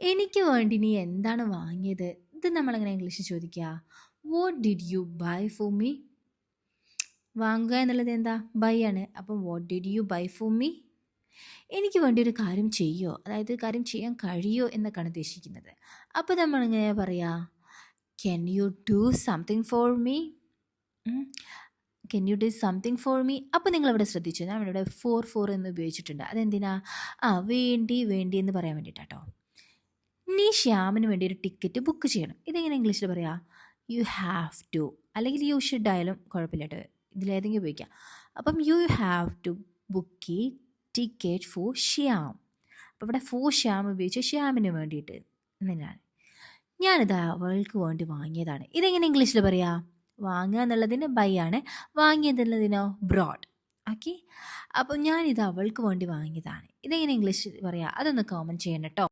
എനിക്ക് വേണ്ടി നീ എന്താണ് വാങ്ങിയത്? ഇത് നമ്മളെങ്ങനെ ഇംഗ്ലീഷിൽ ചോദിക്കുക? What did you buy for me? വാങ്ങുക എന്നുള്ളത് എന്താ? ബൈ ആണ്. അപ്പം what did you buy for me? എനിക്ക് വേണ്ടി ഒരു കാര്യം ചെയ്യോ, അതായത് കാര്യം ചെയ്യാൻ കഴിയോ എന്നൊക്കെയാണ് ഉദ്ദേശിക്കുന്നത്. അപ്പോൾ നമ്മളെങ്ങനെയാ പറയുക? Can you do something for me? Can you do something for me? അപ്പോൾ നിങ്ങളിവിടെ ശ്രദ്ധിച്ചു, ഞാൻ ഇവിടെ ഫോർ എന്ന് ഉപയോഗിച്ചിട്ടുണ്ട്. അതെന്തിനാ? വേണ്ടി എന്ന് പറയാൻ വേണ്ടിയിട്ടാട്ടോ. നീ ശ്യാമിന് വേണ്ടി ഒരു ടിക്കറ്റ് ബുക്ക് ചെയ്യണം. ഇതെങ്ങനെ ഇംഗ്ലീഷിൽ പറയാം? യു ഹാവ് ടു, അല്ലെങ്കിൽ യു ഷുഡ് ആയാലും കുഴപ്പമില്ല കേട്ടോ, ഇതിലേതെങ്കിലും ഉപയോഗിക്കാം. അപ്പം you have to book a ticket for Shyam. അപ്പോൾ ഇവിടെ ഫോർ ശ്യാം ഉപയോഗിച്ച് ശ്യാമിന് വേണ്ടിയിട്ട് എന്നാണ്. ഞാനിത് അവൾക്ക് വേണ്ടി വാങ്ങിയതാണ്. ഇതെങ്ങനെ ഇംഗ്ലീഷിൽ പറയാം? വാങ്ങുക എന്നുള്ളതിന് ബൈ ആണ്, വാങ്ങിയതെന്നുള്ളതിനോ ബ്രോഡ്. ഓക്കെ, അപ്പം ഞാനിത് അവൾക്ക് വേണ്ടി വാങ്ങിയതാണ്. ഇതെങ്ങനെ ഇംഗ്ലീഷിൽ പറയാം? അതൊന്ന് കോമൻറ്റ് ചെയ്യണം കേട്ടോ.